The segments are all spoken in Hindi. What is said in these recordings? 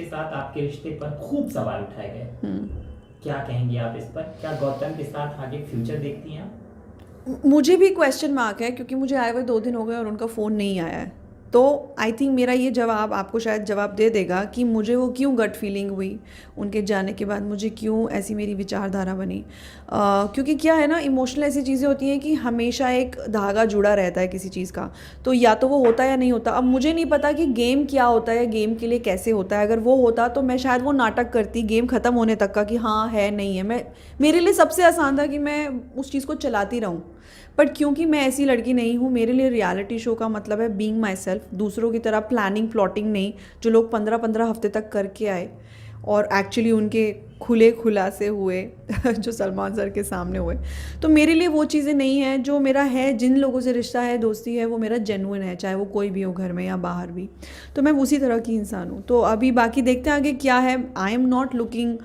साथ आपके रिश्ते पर खूब सवाल उठाए गए, क्या कहेंगी आप इस पर? क्या गौतम के साथ आगे फ्यूचर देखती हैं आप? मुझे भी क्वेश्चन मार्क है, क्योंकि मुझे आए हुए 2 दिन हो गए और उनका फ़ोन नहीं आया है। तो आई थिंक मेरा ये जवाब आपको शायद जवाब दे देगा कि मुझे वो क्यों गट फीलिंग हुई उनके जाने के बाद, मुझे क्यों ऐसी मेरी विचारधारा बनी। क्योंकि क्या है ना, इमोशनल ऐसी चीज़ें होती हैं कि हमेशा एक धागा जुड़ा रहता है किसी चीज़ का, तो या तो वो होता है या नहीं होता। अब मुझे नहीं पता कि गेम क्या होता है, गेम के लिए कैसे होता है। अगर वो होता तो मैं शायद वो नाटक करती गेम ख़त्म होने तक का कि हाँ है नहीं है। मेरे लिए सबसे आसान था कि मैं उस चीज़ को चलाती रहूँ। बट क्योंकि मैं ऐसी लड़की नहीं हूँ, मेरे लिए रियलिटी शो का मतलब है बीइंग माई सेल्फ, दूसरों की तरह प्लानिंग प्लॉटिंग नहीं, जो लोग 15-15 हफ्ते तक करके आए और एक्चुअली उनके खुले खुलासे हुए जो सलमान सर के सामने हुए। तो मेरे लिए वो चीज़ें नहीं हैं। जो मेरा है, जिन लोगों से रिश्ता है, दोस्ती है, वो मेरा जेन्युइन है, चाहे वो कोई भी हो, घर में या बाहर भी। तो मैं उसी तरह की इंसान हूँ। तो अभी बाकी देखते हैं आगे क्या है। I am not looking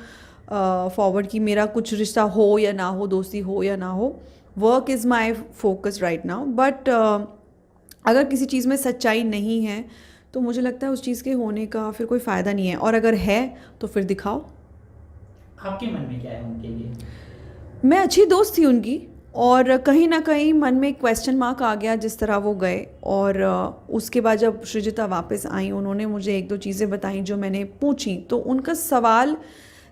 forward कि मेरा कुछ रिश्ता हो या ना हो, दोस्ती हो या ना हो। Work is my focus right now. But अगर किसी चीज़ में सच्चाई नहीं है तो मुझे लगता है उस चीज़ के होने का फिर कोई फ़ायदा नहीं है, और अगर है तो फिर दिखाओ। आपके मन में क्या है उनके लिए? मैं अच्छी दोस्त थी उनकी, और कहीं ना कहीं मन में एक क्वेश्चन मार्क आ गया जिस तरह वो गए। और उसके बाद जब सृजिता वापस आई, उन्होंने मुझे 1-2 चीज़ें बताई जो मैंने पूछी, तो उनका सवाल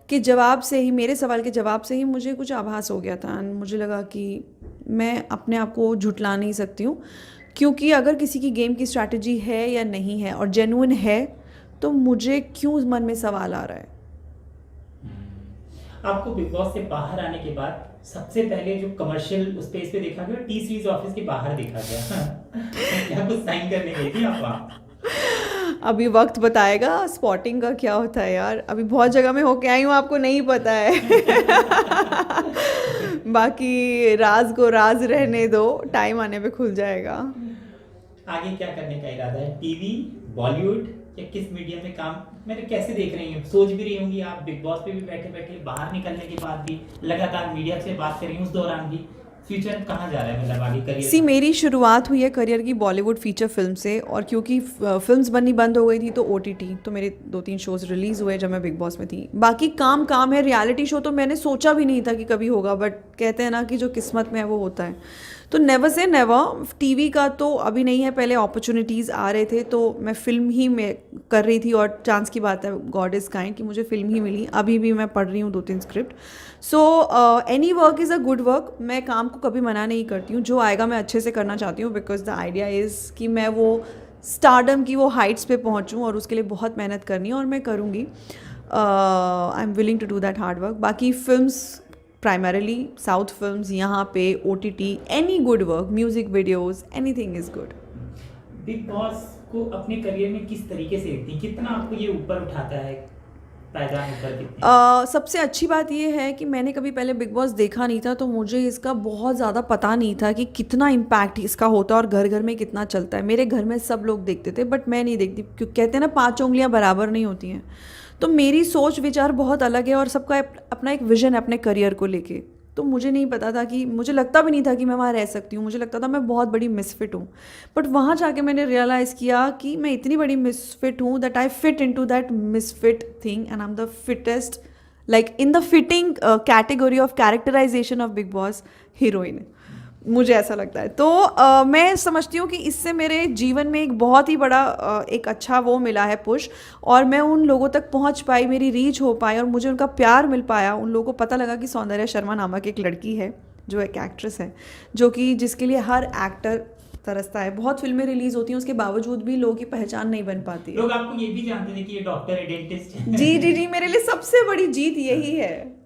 के जवाब से ही, मेरे सवाल के जवाब से ही मुझे कुछ आभास हो गया था। मुझे लगा कि मैं अपने आप को झुठला नहीं सकती हूँ, क्योंकि अगर किसी की गेम की स्ट्रैटेजी है या नहीं है और जेन्युइन है, तो मुझे क्यों मन में सवाल आ रहा है। आपको बिग बॉस से बाहर आने के बाद सबसे पहले जो कमर्शियल उस पेज पे देखा गया, टी सीरीज ऑफिस के बाहर देखा गया क्या कुछ साइन करने गई थी आप वहाँ? अभी वक्त बताएगा स्पॉटिंग का क्या होता है यार। अभी बहुत जगह में होके आई हूँ, आपको नहीं पता है बाकी राज को राज रहने दो, टाइम आने पे खुल जाएगा। आगे क्या करने का इरादा है? टीवी, बॉलीवुड या किस मीडिया में काम मैंने कैसे देख रही हूँ? सोच भी रही होंगी आप, बिग बॉस पे भी बैठे बैठे, बाहर निकलने के बाद भी लगातार मीडिया से बात कर रही हूँ, उस दौरान भी फ्यूचर कहाँ जा रहा है, मतलब आगे करियर सी का? मेरी शुरुआत हुई है करियर की बॉलीवुड फीचर फिल्म से, और क्योंकि फिल्म्स बननी बंद हो गई थी तो ओटीटी, तो मेरे 2-3 शोज़ रिलीज़ हुए जब मैं बिग बॉस में थी। बाकी काम काम है। रियलिटी शो तो मैंने सोचा भी नहीं था कि कभी होगा, बट कहते हैं ना कि जो किस्मत में है वो होता है। तो नेवर से नेवर। टीवी का तो अभी नहीं है, पहले अपॉर्चुनिटीज़ आ रहे थे तो मैं फ़िल्म ही में कर रही थी, और चांस की बात है, गॉड इज़ काइंड, कि मुझे फ़िल्म ही मिली। अभी भी मैं पढ़ रही हूँ 2-3 script. So any work is a good work. मैं काम को कभी मना नहीं करती हूँ, जो आएगा मैं अच्छे से करना चाहती हूँ, बिकॉज द आइडिया इज़ कि मैं वो स्टारडम की वो हाइट्स पे पहुँचूँ, और उसके लिए बहुत मेहनत करनी है और मैं करूँगी। I am willing to do that hard work. बाकी फिल्म्स, प्राइमरली साउथ फिल्म्स, यहाँ पे OTT, any good work, music videos, anything is good. Bigg Boss को अपने करियर में किस तरीके से देखती हैं? कितना आपको ये ऊपर उठाता है, पायदान ऊपर कितने? सबसे अच्छी बात यह है कि मैंने कभी पहले बिग बॉस देखा नहीं था, तो मुझे इसका बहुत ज़्यादा पता नहीं था कि कितना इम्पैक्ट इसका होता है और घर घर में कितना चलता है। मेरे घर में सब लोग देखते थे, बट मैं नहीं देखती, क्योंकि कहते हैं ना 5 उंगलियां बराबर नहीं होती हैं। तो मेरी सोच विचार बहुत अलग है, और सबका अपना एक विजन है अपने करियर को लेके। तो मुझे नहीं पता था कि, मुझे लगता भी नहीं था कि मैं वहाँ रह सकती हूँ। मुझे लगता था मैं बहुत बड़ी मिसफिट हूँ। बट वहाँ जाके मैंने रियलाइज़ किया कि मैं इतनी बड़ी मिसफिट हूँ, that I fit into that misfit thing, and I am the fittest, like in the fitting category of characterisation of Bigg Boss heroine. मुझे ऐसा लगता है। तो मैं समझती हूँ कि इससे मेरे जीवन में एक बहुत ही बड़ा एक अच्छा वो मिला है, पुश। और मैं उन लोगों तक पहुँच पाई, मेरी रीच हो पाई, और मुझे उनका प्यार मिल पाया। उन लोगों को पता लगा कि सौंदर्या शर्मा नामक एक लड़की है, जो एक एक्ट्रेस है, जो कि जिसके लिए हर एक्टर तरसता है। बहुत फिल्में रिलीज़ होती हैं, उसके बावजूद भी लोगों की पहचान नहीं बन पाती है। लोग आपको ये भी जानते थे कि ये डॉक्टर है, डेंटिस्ट है। जी जी जी, मेरे लिए सबसे बड़ी जीत यही है।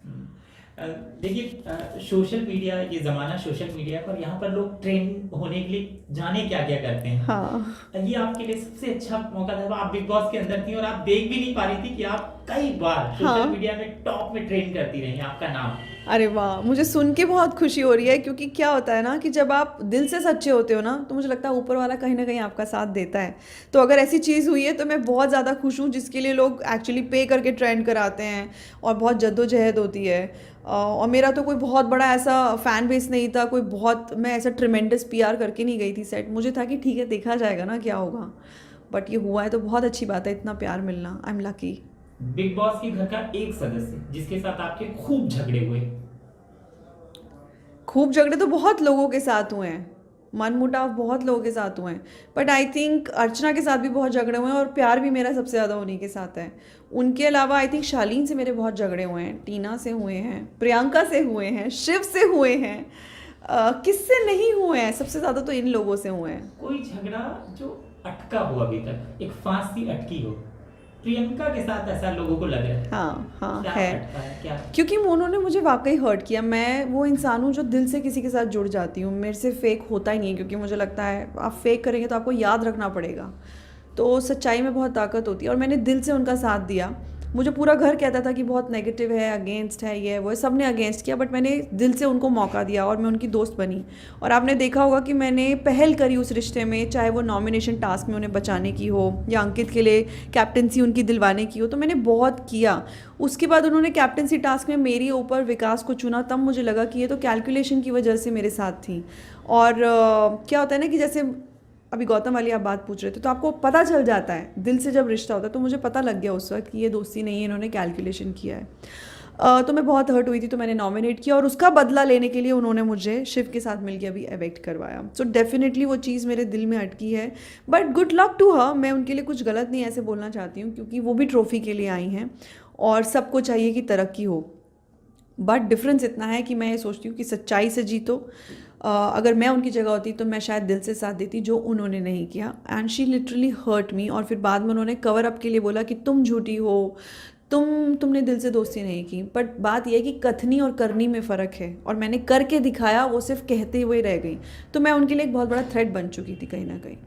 देखिए, सोशल मीडिया, ये ज़माना सोशल मीडिया पर, यहाँ पर लोग ट्रेंड होने के लिए जाने क्या क्या करते हैं। हाँ ये आपके लिए सबसे अच्छा मौका था। आप बिग बॉस के अंदर थी और आप देख भी नहीं पा रही थी कि आप कई बार सोशल हाँ। मीडिया में टॉप में ट्रेंड करती रही, आपका नाम। अरे वाह, मुझे सुन के बहुत खुशी हो रही है, क्योंकि क्या होता है ना कि जब आप दिल से सच्चे होते हो ना, तो मुझे लगता है ऊपर वाला कहीं ना कहीं आपका साथ देता है। तो अगर ऐसी चीज़ हुई है तो मैं बहुत ज़्यादा खुश हूँ, जिसके लिए लोग एक्चुअली पे करके ट्रेंड कराते हैं, और बहुत जद्दोजहद होती है। और मेरा तो कोई बहुत बड़ा ऐसा फ़ैन बेस नहीं था, कोई बहुत, मैं ऐसा ट्रिमेंडस पीआर करके नहीं गई थी सेट। मुझे था कि ठीक है, देखा जाएगा ना क्या होगा। बट ये हुआ है तो बहुत अच्छी बात है, इतना प्यार मिलना, I am lucky. Big boss के घर का एक सदस्य जिसके साथ आपके खूब झगड़े हुए। खूब झगड़े तो बहुत लोगों के साथ हुए हैं, मनमुटाव बहुत लोगों के साथ हुए हैं, बट आई थिंक अर्चना के साथ भी बहुत झगड़े हुए हैं और प्यार भी मेरा सबसे ज़्यादा उन्हीं के साथ है। उनके अलावा आई थिंक शालीन से मेरे बहुत झगड़े हुए हैं, टीना से हुए हैं, प्रियंका से हुए हैं, शिव से हुए हैं, किससे नहीं हुए हैं, सबसे ज़्यादा तो इन लोगों से हुए हैं। कोई झगड़ा जो अटका हो अभी तक, एक फांसी अटकी हो? प्रियंका के साथ ऐसा लोगों को लग रहा है। हाँ हाँ क्या है, अटका है क्या? क्योंकि उन्होंने मुझे वाकई हर्ट किया। मैं वो इंसान हूँ जो दिल से किसी के साथ जुड़ जाती हूँ, मेरे से फेक होता ही नहीं है, क्योंकि मुझे लगता है आप फेक करेंगे तो आपको याद रखना पड़ेगा। तो सच्चाई में बहुत ताकत होती है और मैंने दिल से उनका साथ दिया। मुझे पूरा घर कहता था कि बहुत नेगेटिव है, अगेंस्ट है, ये वो सब ने अगेंस्ट किया, बट मैंने दिल से उनको मौका दिया और मैं उनकी दोस्त बनी। और आपने देखा होगा कि मैंने पहल करी उस रिश्ते में, चाहे वो नॉमिनेशन टास्क में उन्हें बचाने की हो या अंकित के लिए कैप्टनसी उनकी दिलवाने की हो, तो मैंने बहुत किया। उसके बाद उन्होंने कैप्टनसी टास्क में मेरे ऊपर विकास को चुना, तब मुझे लगा कि ये तो कैलकुलेशन की वजह से मेरे साथ थी। और क्या होता है ना कि जैसे अभी गौतम वाली आप बात पूछ रहे थे, तो आपको पता चल जाता है दिल से जब रिश्ता होता है। तो मुझे पता लग गया उस वक्त कि ये दोस्ती नहीं है, इन्होंने कैलकुलेशन किया है। तो मैं बहुत हर्ट हुई थी, तो मैंने नॉमिनेट किया और उसका बदला लेने के लिए उन्होंने मुझे शिव के साथ मिलकर अभी एवेक्ट करवाया। सो डेफिनेटली वो चीज़ मेरे दिल में अटकी है, but good luck to her. मैं उनके लिए कुछ गलत नहीं ऐसे बोलना चाहती हूँ, क्योंकि वो भी ट्रॉफी के लिए आई हैं और सबको चाहिए कि तरक्की हो। बट डिफरेंस इतना है कि मैं ये सोचती हूँ कि सच्चाई से जीतो। अगर मैं उनकी जगह होती तो मैं शायद दिल से साथ देती, जो उन्होंने नहीं किया। And she literally hurt me. और फिर बाद में उन्होंने कवर अप के लिए बोला कि तुम झूठी हो, तुमने दिल से दोस्ती नहीं की। बट बात यह है कि कथनी और करनी में फ़र्क है, और मैंने करके दिखाया, वो सिर्फ कहते हुए रह गई। तो मैं उनके लिए एक बहुत बड़ा थ्रेट बन चुकी थी कहीं ना कहीं।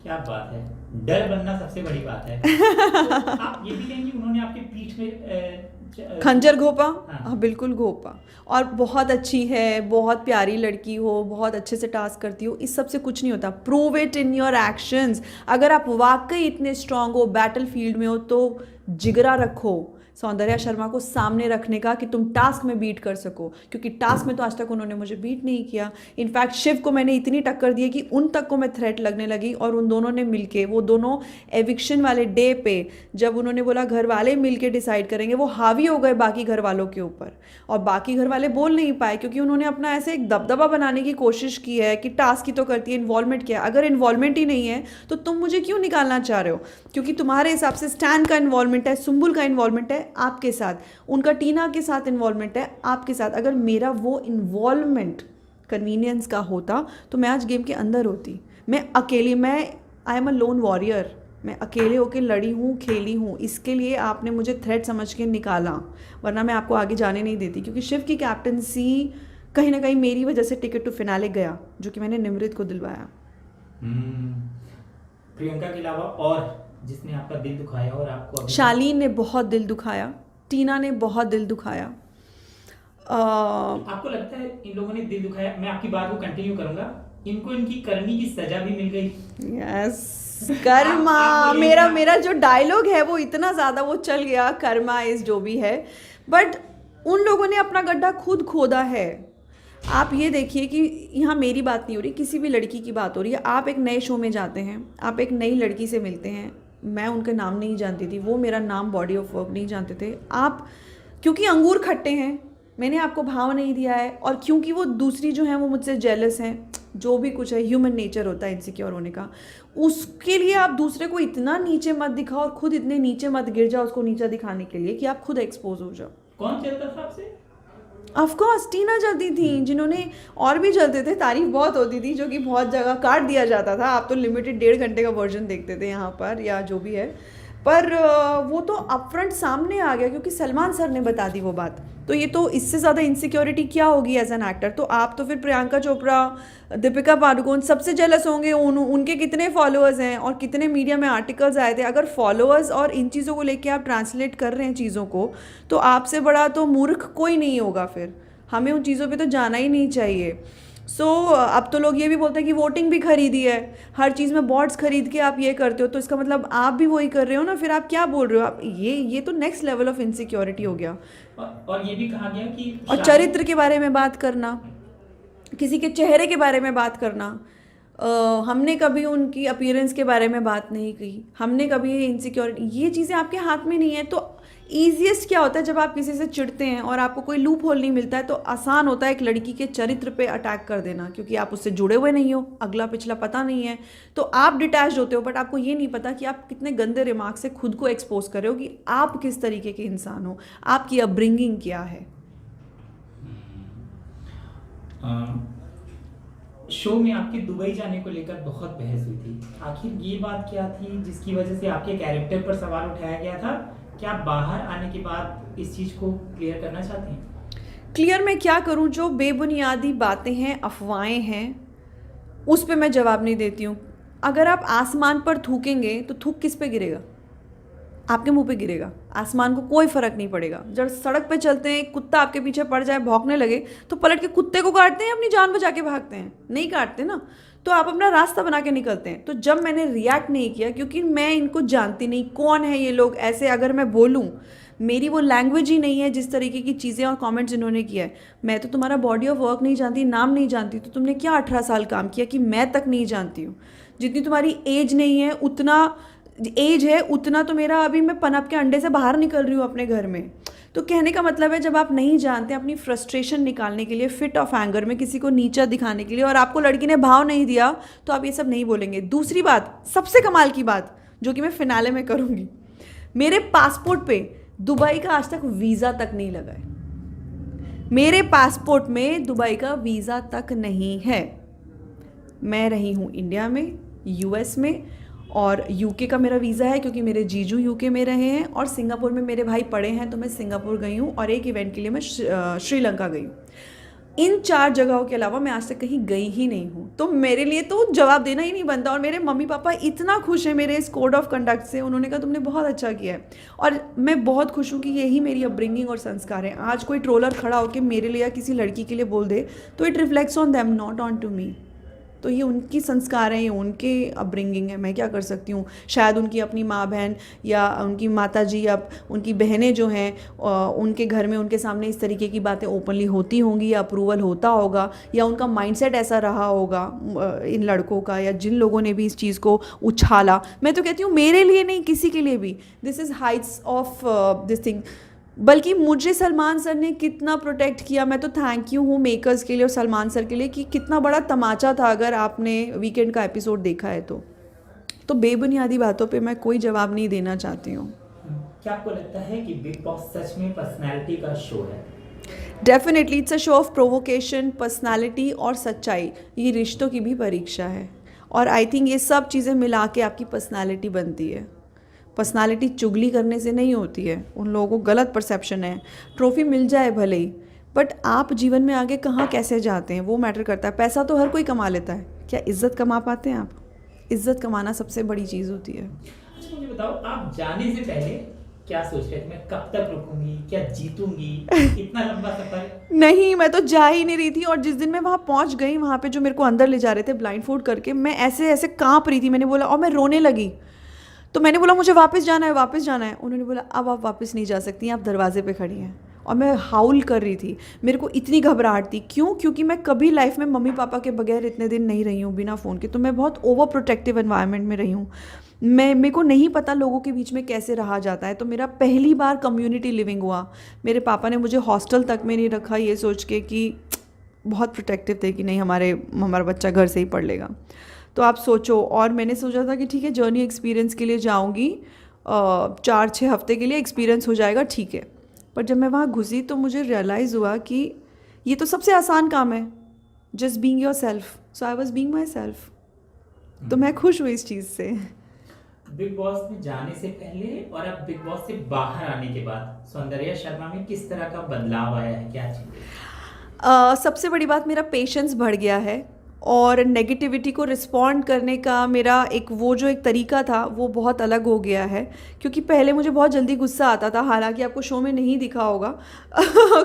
क्या बात है, डर बनना सबसे बड़ी बात है। तो आप ये भी कहेंगे उन्होंने आपके पीठ में खंजर घोपा? हाँ। हाँ बिल्कुल घोपा। और बहुत अच्छी है, बहुत प्यारी लड़की हो, बहुत अच्छे से टास्क करती हो, इस सब से कुछ नहीं होता। Prove it in your actions. अगर आप वाकई इतने स्ट्रांग हो, बैटल फील्ड में हो, तो जिगरा रखो सौंदर्या शर्मा को सामने रखने का कि तुम टास्क में बीट कर सको, क्योंकि टास्क में तो आज तक उन्होंने मुझे बीट नहीं किया। इनफैक्ट शिव को मैंने इतनी टक्कर दी है कि उन तक को मैं थ्रेट लगने लगी, और उन दोनों ने मिलके, वो दोनों एविक्शन वाले डे पे जब उन्होंने बोला घर वाले मिलके डिसाइड करेंगे, वो हावी हो गए बाकी घर वालों के ऊपर। और बाकी घर वाले बोल नहीं पाए, क्योंकि उन्होंने अपना ऐसे एक दबदबा बनाने की कोशिश की है कि टास्क ही तो करती है, इन्वॉल्वमेंट किया। अगर इन्वॉल्वमेंट ही नहीं है तो तुम मुझे क्यों निकालना चाह रहे हो? क्योंकि तुम्हारे हिसाब से स्टैन का इन्वॉल्वमेंट है, सुम्बुल का इन्वॉल्वमेंट है आपके साथ, उनका टीना के साथ इन्वॉल्वमेंट है आपके साथ। अगर मेरा वो इन्वॉल्वमेंट कन्वीनियंस का होता तो मैं आज गेम के अंदर होती। मैं अकेली, I am a loan warrior, मैं अकेले होकर लड़ी हूँ, खेली हूँ। इसके लिए आपने मुझे थ्रेट समझ के निकाला, वरना मैं आपको आगे जाने नहीं देती। क्योंकि शिव की कैप्टनसी कहीं ना कहीं मेरी वजह से टिकट टू फिनाले गया, जो कि मैंने निमृत को दिलवाया। प्रियंका के अलावा और जिसने आपका दिल दुखाया और आपको? शालीन ने बहुत दिल दुखाया, टीना ने बहुत दिल दुखाया। आपको लगता है इन लोगों ने दिल दुखाया? मैं आपकी बात को कंटिन्यू करूंगा। इनको इनकी करनी की सजा भी मिल गई। यस, कर्मा। मेरा जो डायलॉग है वो इतना ज़्यादा वो चल गया, कर्मा इज जो भी है। बट उन लोगों ने अपना गड्ढा खुद खोदा है। आप ये देखिए कि यहाँ मेरी बात नहीं हो रही, किसी भी लड़की की बात हो रही है। आप एक नए शो में जाते हैं, आप एक नई लड़की से मिलते हैं, मैं उनका नाम नहीं जानती थी, वो मेरा नाम बॉडी ऑफ वर्क नहीं जानते थे। आप क्योंकि अंगूर खट्टे हैं, मैंने आपको भाव नहीं दिया है, और क्योंकि वो दूसरी जो हैं वो मुझसे जेलस हैं, जो भी कुछ है, ह्यूमन नेचर होता है इनसिक्योर होने का, उसके लिए आप दूसरे को इतना नीचे मत दिखाओ और खुद इतने नीचे मत गिर जाओ उसको नीचा दिखाने के लिए कि आप खुद एक्सपोज हो जाओ। कौन चलता था आपसे? ऑफकोर्स टीना जलती थी, जिन्होंने, और भी जलते थे, तारीफ बहुत होती थी, जो कि बहुत जगह काट दिया जाता था। आप तो लिमिटेड 1.5 घंटे का वर्जन देखते थे यहाँ पर, या जो भी है, पर वो तो अपफ्रंट सामने आ गया क्योंकि सलमान सर ने बता दी वो बात। तो ये तो इससे ज़्यादा इनसिक्योरिटी क्या होगी एज एन एक्टर? तो आप तो फिर प्रियंका चोपड़ा, दीपिका पादुकोण सबसे जेलस होंगे। उनके कितने फॉलोअर्स हैं और कितने मीडिया में आर्टिकल्स आए थे। अगर फॉलोअर्स और इन चीज़ों को लेके आप ट्रांसलेट कर रहे हैं चीज़ों को, तो आपसे बड़ा तो मूर्ख कोई नहीं होगा। फिर हमें उन चीज़ों पे तो जाना ही नहीं चाहिए। अब तो लोग ये भी बोलते हैं कि वोटिंग भी खरीदी है, हर चीज़ में बॉट्स खरीद के आप ये करते हो, तो इसका मतलब आप भी वही कर रहे हो ना। फिर आप क्या बोल रहे हो? आप ये तो नेक्स्ट लेवल ऑफ इनसिक्योरिटी हो गया। और ये भी कहा गया कि और चरित्र के बारे में बात करना, किसी के चेहरे के बारे में बात करना, हमने कभी उनकी अपीयरेंस के बारे में बात नहीं की, हमने कभी इनसिक्योरिटी, ये चीज़ें आपके हाथ में नहीं है। तो ईजिएस्ट क्या होता है, जब आप किसी से चिढ़ते हैं और आपको कोई लूप होल नहीं मिलता है तो आसान होता है एक लड़की के चरित्र पे अटैक कर देना, क्योंकि आप उससे जुड़े हुए नहीं हो, अगला पिछला पता नहीं है, तो आप डिटैच होते हो, बट आपको ये नहीं पता कि आप कितने गंदे रिमार्क से खुद को एक्सपोज कर रहे हो, कि आप किस तरीके के इंसान हो, आपकी अपब्रिंगिंग क्या है। शो में आपके दुबई जाने को लेकर बहुत बहस हुई थी, आखिर ये बात क्या थी जिसकी वजह से आपके कैरेक्टर पर सवाल उठाया गया था? क्या आप बाहर आने के बाद इस चीज़ को क्लियर करना चाहते हैं? क्लियर मैं क्या करूं, जो बेबुनियादी बातें हैं, अफवाहें हैं, उस पे मैं जवाब नहीं देती हूँ। अगर आप आसमान पर थूकेंगे तो थूक किस पे गिरेगा? आपके मुंह पे गिरेगा, आसमान को कोई फर्क नहीं पड़ेगा। जब सड़क पे चलते हैं, कुत्ता आपके पीछे पड़ जाए, भौंकने लगे, तो पलट के कुत्ते को काटते हैं, अपनी जान बचा के भागते हैं? नहीं काटते ना, तो आप अपना रास्ता बना के निकलते हैं। तो जब मैंने रिएक्ट नहीं किया, क्योंकि मैं इनको जानती नहीं, कौन है ये लोग, ऐसे अगर मैं बोलूँ, मेरी वो लैंग्वेज ही नहीं है जिस तरीके की चीज़ें और कमेंट्स इन्होंने किया है। मैं तो तुम्हारा बॉडी ऑफ वर्क नहीं जानती, नाम नहीं जानती, तो तुमने क्या 18 साल काम किया कि मैं तक नहीं जानती हूँ? जितनी तुम्हारी एज नहीं है, उतना एज है उतना तो मेरा अभी मैं पनप के अंडे से बाहर निकल रही हूँ अपने घर में। तो कहने का मतलब है, जब आप नहीं जानते, अपनी फ्रस्ट्रेशन निकालने के लिए, फिट ऑफ एंगर में किसी को नीचा दिखाने के लिए, और आपको लड़की ने भाव नहीं दिया, तो आप ये सब नहीं बोलेंगे। दूसरी बात, सबसे कमाल की बात जो कि मैं फिनाले में करूँगी, मेरे पासपोर्ट पे दुबई का आज तक वीज़ा तक नहीं लगा है। मेरे पासपोर्ट में दुबई का वीज़ा तक नहीं है। मैं रही हूँ इंडिया में, यूएस में, और यूके का मेरा वीज़ा है क्योंकि मेरे जीजू यूके में रहे हैं, और सिंगापुर में मेरे भाई पढ़े हैं तो मैं सिंगापुर गई हूँ, और एक इवेंट के लिए मैं श्रीलंका गई हूँ। इन 4 जगहों के अलावा मैं आज तक कहीं गई ही नहीं हूँ। तो मेरे लिए तो जवाब देना ही नहीं बनता। और मेरे मम्मी पापा इतना खुश हैं मेरे इस कोड ऑफ कंडक्ट से, उन्होंने कहा तुमने बहुत अच्छा किया है, और मैं बहुत खुश हूँ कि यही मेरी अपब्रिंगिंग और संस्कार है। आज कोई ट्रोलर खड़ा होकर मेरे लिए या किसी लड़की के लिए बोल दे तो it reflects on them, not on to me. तो ये उनकी संस्कार हैं, ये उनके अपब्रिंगिंग है, मैं क्या कर सकती हूँ। शायद उनकी अपनी माँ बहन या उनकी माता जी या उनकी बहनें जो हैं, उनके घर में उनके सामने इस तरीके की बातें ओपनली होती होंगी, या अप्रूवल होता होगा, या उनका माइंडसेट ऐसा रहा होगा इन लड़कों का, या जिन लोगों ने भी इस चीज़ को उछाला। मैं तो कहती हूँ मेरे लिए नहीं, किसी के लिए भी, this is Heights of this thing. बल्कि मुझे सलमान सर ने कितना प्रोटेक्ट किया, मैं तो थैंक यू हूँ मेकर्स के लिए और सलमान सर के लिए, कि कितना बड़ा तमाचा था अगर आपने वीकेंड का एपिसोड देखा है तो बेबुनियादी बातों पे मैं कोई जवाब नहीं देना चाहती हूँ। क्या आपको लगता है कि बिग बॉस सच में पर्सनैलिटी का शो है? Definitely it's a show off provocation, personality और सच्चाई। ये रिश्तों की भी परीक्षा है, और आई थिंक ये सब चीज़ें मिला के आपकी पर्सनैलिटी बनती है। पर्सनालिटी चुगली करने से नहीं होती है, उन लोगों को गलत परसेप्शन है। ट्रॉफी मिल जाए भले ही, बट आप जीवन में आगे कहाँ कैसे जाते हैं वो मैटर करता है। पैसा तो हर कोई कमा लेता है, क्या इज्जत कमा पाते हैं आप? इज्जत कमाना सबसे बड़ी चीज़ होती है। अच्छा मुझे बताओ, आप जाने से पहले क्या सोच रहे थे? मैं कब तक रुकूंगी, क्या जीतूंगी, इतना लंबा सफर? नहीं, मैं तो जा ही नहीं रही थी, और जिस दिन मैं वहाँ पहुँच गई, वहाँ पे जो मेरे को अंदर ले जा रहे थे ब्लाइंड फोल्ड करके, मैं ऐसे ऐसे काँप रही थी। मैंने बोला, और मैं रोने लगी, तो मैंने बोला मुझे वापस जाना है, वापस जाना है। उन्होंने बोला अब आप वापस नहीं जा सकती, आप दरवाजे पे खड़ी हैं। और मैं हाउल कर रही थी, मेरे को इतनी घबराहट थी। क्यों? क्योंकि मैं कभी लाइफ में मम्मी पापा के बगैर इतने दिन नहीं रही हूँ बिना फ़ोन के। तो मैं बहुत ओवर प्रोटेक्टिव एनवायरनमेंट में रही हूँ। मेरे को नहीं पता लोगों के बीच में कैसे रहा जाता है। तो मेरा पहली बार कम्युनिटी लिविंग हुआ। मेरे पापा ने मुझे हॉस्टल तक में नहीं रखा, ये सोच के कि बहुत प्रोटेक्टिव थे कि नहीं हमारा बच्चा घर से ही पढ़ लेगा। तो आप सोचो, और मैंने सोचा था कि ठीक है जर्नी एक्सपीरियंस के लिए जाऊंगी, 4-6 हफ्ते के लिए एक्सपीरियंस हो जाएगा, ठीक है। पर जब मैं वहाँ घुसी तो मुझे रियलाइज़ हुआ कि ये तो सबसे आसान काम है, just being your self. So I was being my self. तो मैं खुश हुई इस चीज़ से। बिग बॉस में जाने से पहले और अब बिग बॉस से बाहर आने के बाद सौंदर्या शर्मा में किस तरह का बदलाव आया है, क्या चीज़? सबसे बड़ी बात, मेरा पेशेंस बढ़ गया है, और नेगेटिविटी को रिस्पॉन्ड करने का मेरा एक तरीका था वो बहुत अलग हो गया है। क्योंकि पहले मुझे बहुत जल्दी गुस्सा आता था, हालांकि आपको शो में नहीं दिखा होगा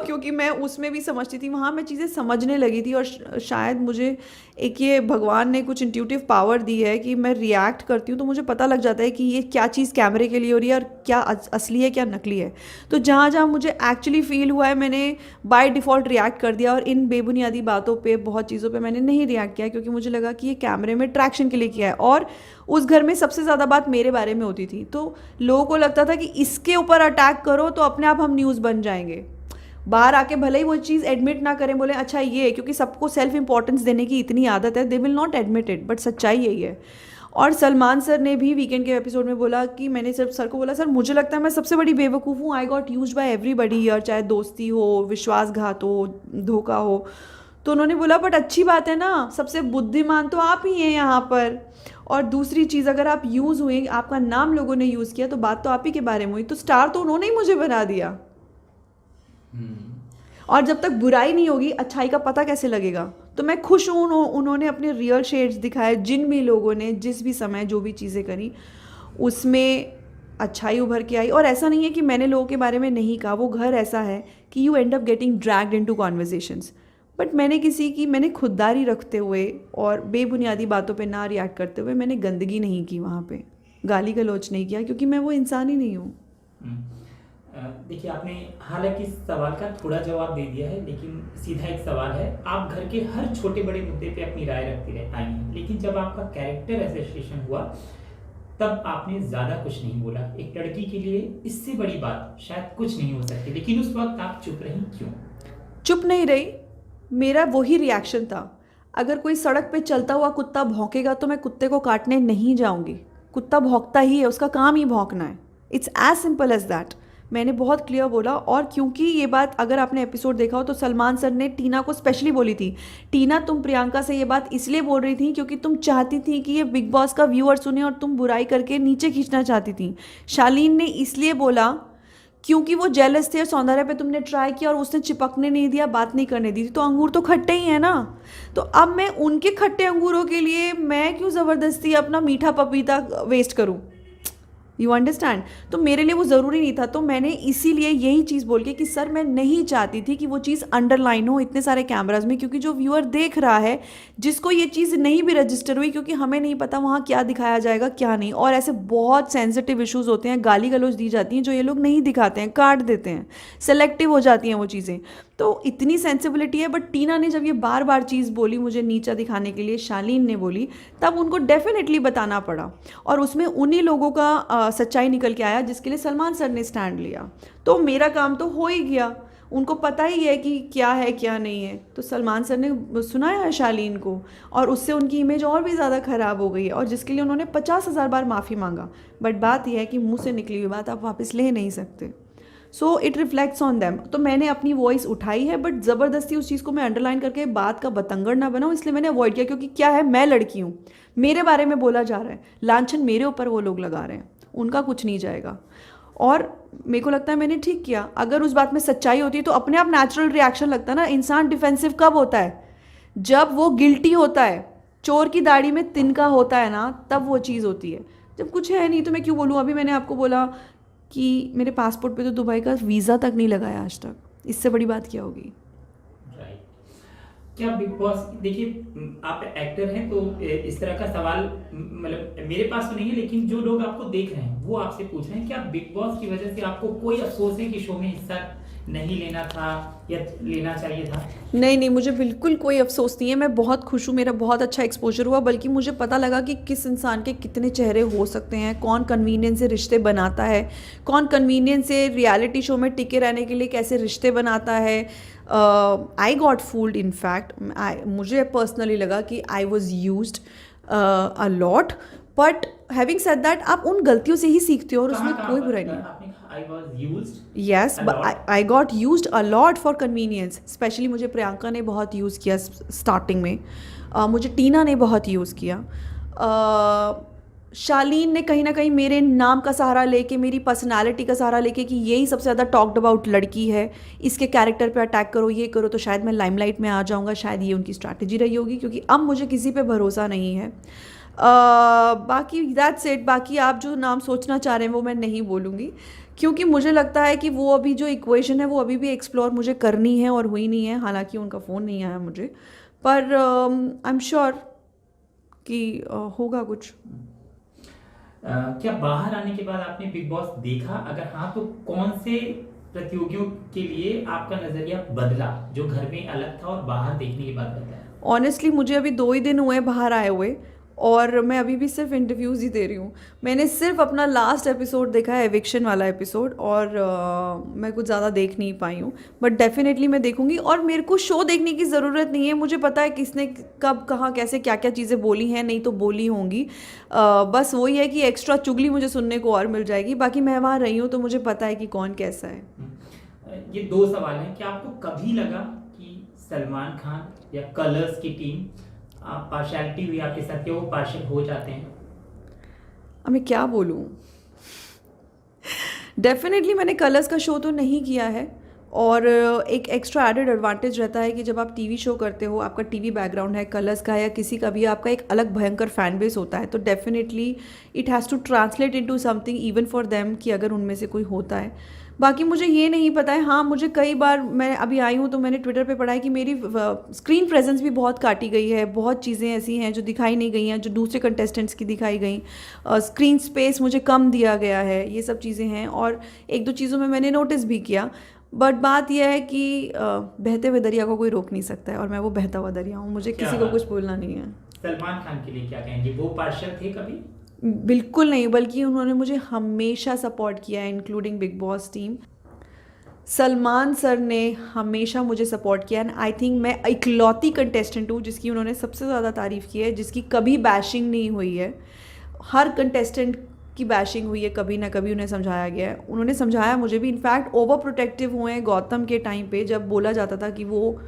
क्योंकि मैं उसमें भी समझती थी, वहाँ मैं चीज़ें समझने लगी थी। और शायद मुझे एक ये भगवान ने कुछ इंट्यूटिव पावर दी है कि मैं रिएक्ट करती हूँ तो मुझे पता लग जाता है कि ये क्या चीज़ कैमरे के लिए हो रही है और क्या असली है क्या नकली है। तो जहाँ जहाँ मुझे एक्चुअली फील हुआ है मैंने बाय डिफ़ॉल्ट रिएक्ट कर दिया, और इन बेबुनियादी बातों पे बहुत चीज़ों पे मैंने नहीं रिएक्ट रिएक्ट किया क्योंकि मुझे लगा कि ये कैमरे में ट्रैक्शन के लिए किया है, और उस घर में सबसे ज़्यादा बात मेरे बारे में होती थी, तो लोगों को लगता था कि इसके ऊपर अटैक करो तो अपने आप हम न्यूज़ बन जाएंगे। बाहर आके भले ही वो चीज़ एडमिट ना करें, बोले अच्छा ये, क्योंकि सबको सेल्फ इंपॉर्टेंस देने की इतनी आदत है, they will not admit it, but सच्चाई यही है। और सलमान सर ने भी वीकेंड के एपिसोड में बोला कि मैंने सिर्फ सर को बोला, सर मुझे लगता है मैं सबसे बड़ी बेवकूफ़ हूँ, I got used by everybody here, चाहे दोस्ती हो, विश्वासघात हो, धोखा हो। तो उन्होंने बोला बट अच्छी बात है ना, सबसे बुद्धिमान तो आप ही हैं यहाँ पर। और दूसरी चीज़, अगर आप यूज़ हुए, आपका नाम लोगों ने यूज़ किया, तो बात तो आप ही के बारे में हुई, तो स्टार तो उन्होंने ही मुझे बना दिया। और जब तक बुराई नहीं होगी, अच्छाई का पता कैसे लगेगा? तो मैं खुश हूँ उन्होंने अपने रियल शेड्स दिखाए, जिन भी लोगों ने जिस भी समय जो भी चीज़ें करी उसमें अच्छाई उभर के आई। और ऐसा नहीं है कि मैंने लोगों के बारे में नहीं कहा, वो घर ऐसा है कि you and up getting dragged into conversations, but मैंने खुददारी रखते हुए और बेबुनियादी बातों पे ना रिएक्ट करते हुए मैंने गंदगी नहीं की, वहाँ पे गाली गलौच नहीं किया, क्योंकि मैं वो इंसान ही नहीं हूँ। देखिए, आपने हालांकि इस सवाल का थोड़ा जवाब दे दिया है, लेकिन सीधा एक सवाल है। आप घर के हर छोटे बड़े मुद्दे पे अपनी राय रखती आई हैं, लेकिन जब आपका कैरेक्टर एसोसिएशन हुआ तब आपने ज़्यादा कुछ नहीं बोला। एक लड़की के लिए इससे बड़ी बात शायद कुछ नहीं हो सकती, लेकिन उस वक्त आप चुप रही क्यों? चुप नहीं रही, मेरा वही रिएक्शन था। अगर कोई सड़क पे चलता हुआ कुत्ता भौंकेगा तो मैं कुत्ते को काटने नहीं जाऊंगी। कुत्ता भौंकता ही है, उसका काम ही भौंकना है। It's as simple as that. मैंने बहुत क्लियर बोला। और क्योंकि ये बात, अगर आपने एपिसोड देखा हो तो सलमान सर ने टीना को स्पेशली बोली थी, टीना तुम प्रियंका से ये बात इसलिए बोल रही थी क्योंकि तुम चाहती थी कि ये बिग बॉस का व्यूअर सुने और तुम बुराई करके नीचे खींचना चाहती थी। शालीन ने इसलिए बोला क्योंकि वो जेलस थे और सौंदर्य पे तुमने ट्राई किया और उसने चिपकने नहीं दिया, बात नहीं करने दी थी। तो अंगूर तो खट्टे ही है ना, तो अब मैं उनके खट्टे अंगूरों के लिए मैं क्यों ज़बरदस्ती अपना मीठा पपीता वेस्ट करूं? You understand? तो मेरे लिए वो ज़रूरी नहीं था। तो मैंने इसीलिए यही चीज़ बोल के कि सर मैं नहीं चाहती थी कि वो चीज़ अंडरलाइन हो इतने सारे कैमराज में, क्योंकि जो व्यूअर देख रहा है, जिसको ये चीज़ नहीं भी रजिस्टर हुई, क्योंकि हमें नहीं पता वहाँ क्या दिखाया जाएगा क्या नहीं, और ऐसे बहुत सेंसिटिव इशूज़ होते हैं, गाली गलौज दी जाती हैं जो ये लोग नहीं दिखाते हैं, काट देते हैं, सेलेक्टिव हो जाती हैं वो चीज़ें। तो इतनी सेंसिबिलिटी है। बट टीना ने जब ये बार बार चीज़ बोली मुझे नीचा दिखाने के लिए, शालीन ने बोली, तब उनको डेफिनेटली बताना पड़ा। और उसमें उन्हीं लोगों का सच्चाई निकल के आया जिसके लिए सलमान सर ने स्टैंड लिया। तो मेरा काम तो हो ही गया, उनको पता ही है कि क्या है क्या नहीं है। तो सलमान सर ने सुनाया है शालीन को, और उससे उनकी इमेज और भी ज़्यादा ख़राब हो गई है, और जिसके लिए उन्होंने 50,000 बार माफ़ी मांगा। बट बात यह है कि मुँह से निकली हुई बात आप वापस ले नहीं सकते। So it reflects on them. तो मैंने अपनी वॉइस उठाई है, बट ज़बरदस्ती उस चीज़ को मैं अंडरलाइन करके बात का बतंगड़ ना बनाऊँ, इसलिए मैंने अवॉइड किया। क्योंकि क्या है, मैं लड़की हूँ, मेरे बारे में बोला जा रहा है, लांछन मेरे ऊपर वो लोग लगा रहे हैं, उनका कुछ नहीं जाएगा। और मेरे को लगता है मैंने ठीक किया। अगर उस बात में सच्चाई होती है तो अपने आप नेचुरल रिएक्शन लगता है ना। इंसान डिफेंसिव कब होता है? जब वो गिल्टी होता है, चोर की दाढ़ी में तिनका होता है ना, तब वो चीज़ होती है। जब कुछ है नहीं तो मैं क्यों बोलूँ? अभी मैंने आपको बोला कि मेरे पासपोर्ट पे तो दुबई का वीज़ा तक नहीं लगाया आज तक, इससे बड़ी बात क्या होगी? क्या बिग बॉस, देखिए आप एक्टर हैं तो इस तरह का सवाल मतलब मेरे पास तो नहीं है, लेकिन जो लोग आपको देख रहे हैं वो आपसे पूछ रहे हैं, क्या बिग बॉस की वजह से आपको कोई अफसोस है कि शो में हिस्सा नहीं लेना था या लेना चाहिए था? नहीं, मुझे बिल्कुल कोई अफसोस नहीं है। मैं बहुत खुश हूँ, मेरा बहुत अच्छा एक्सपोजर हुआ, बल्कि मुझे पता लगा कि किस इंसान के कितने चेहरे हो सकते हैं, कौन कन्वीनियंस से रिश्ते बनाता है, कौन कन्वीनियंस से रियलिटी शो में टिके रहने के लिए कैसे रिश्ते बनाता है। I got fooled, in fact मुझे पर्सनली लगा कि I was used a lot, but having said that आप उन गलतियों से ही सीखते हो और उसमें कोई बुराई नहीं। I was used yes but I got used a lot for convenience। Specially मुझे प्रियंका ने बहुत यूज़ किया स्टार्टिंग में, मुझे टीना ने बहुत यूज़ किया, शालीन ने कहीं ना कहीं मेरे नाम का सहारा लेके, मेरी पर्सनालिटी का सहारा लेके कि यही सबसे ज़्यादा टॉक्ड अबाउट लड़की है, इसके कैरेक्टर पे अटैक करो, ये करो तो शायद मैं लाइमलाइट में आ जाऊँगा। शायद ये उनकी स्ट्रैटेजी रही होगी, क्योंकि अब मुझे किसी पे भरोसा नहीं है। बाकी दैट्स इट। बाकी आप जो नाम सोचना चाह रहे हैं वो मैं नहीं बोलूँगी, क्योंकि मुझे लगता है कि वो अभी जो इक्वेशन है वो अभी भी एक्सप्लोर मुझे करनी है और हुई नहीं है। हालांकि उनका फ़ोन नहीं आया मुझे, पर आई एम श्योर कि होगा कुछ। क्या बाहर आने के बाद आपने बिग बॉस देखा? अगर हाँ, तो कौन से प्रतियोगियों के लिए आपका नज़रिया बदला, जो घर में अलग था और बाहर देखने के बाद बदला? ऑनेस्टली मुझे अभी 2 ही दिन हुए हैं बाहर आए हुए, और मैं अभी भी सिर्फ इंटरव्यूज़ ही दे रही हूँ। मैंने सिर्फ अपना लास्ट एपिसोड देखा है, एविक्शन वाला एपिसोड, और मैं कुछ ज़्यादा देख नहीं पाई हूँ, बट डेफिनेटली मैं देखूँगी। और मेरे को शो देखने की ज़रूरत नहीं है, मुझे पता है किसने कब कहाँ कैसे क्या क्या चीज़ें बोली हैं, नहीं तो बोली होंगी। बस वही है कि एक्स्ट्रा चुगली मुझे सुनने को और मिल जाएगी, बाकी मैं वहाँ रही हूँ तो मुझे पता है कि कौन कैसा है। ये 2 सवाल हैं कि आपको कभी लगा कि सलमान खान या कलर्स की टीम पार्शियलिटी हुई आपके साथ, कि वो पार्शियल हो जाते हैं? अब मैं क्या बोलूँ, डेफिनेटली मैंने कलर्स का शो तो नहीं किया है, और एक एक्स्ट्रा एडेड एडवांटेज रहता है कि जब आप टीवी शो करते हो, आपका टीवी बैकग्राउंड है कलर्स का या किसी का भी, आपका एक अलग भयंकर फैन बेस होता है, तो definitely it has to translate into something even for them, कि अगर उनमें से कोई होता है। बाकी मुझे ये नहीं पता है। हाँ, मुझे कई बार, मैं अभी आई हूँ तो मैंने ट्विटर पे पढ़ा है कि मेरी स्क्रीन प्रेजेंस भी बहुत काटी गई है, बहुत चीज़ें ऐसी हैं जो दिखाई नहीं गई हैं, जो दूसरे कंटेस्टेंट्स की दिखाई गई। स्क्रीन स्पेस मुझे कम दिया गया है, ये सब चीज़ें हैं, और 1-2 चीज़ों में मैंने नोटिस भी किया। बट बात यह है कि बहते हुए दरिया को कोई रोक नहीं सकता है, और मैं वो बहता हुआ दरिया हूँ, मुझे किसी को कुछ बोलना नहीं है। सलमान खान के लिए क्या कहेंगे, वो पार्शियल थे कभी? बिल्कुल नहीं, बल्कि उन्होंने मुझे हमेशा सपोर्ट किया है, including big boss team. Salman sir ने हमेशा मुझे सपोर्ट किया, एंड आई थिंक मैं इकलौती कंटेस्टेंट हूँ जिसकी उन्होंने सबसे ज़्यादा तारीफ़ की है, जिसकी कभी बैशिंग नहीं हुई है। हर कंटेस्टेंट की बैशिंग हुई है, कभी ना कभी उन्हें समझाया गया है, उन्होंने समझाया मुझे भी। इनफैक्ट ओवर प्रोटेक्टिव हुए हैं गौतम के टाइम पे, जब बोला जाता था कि वो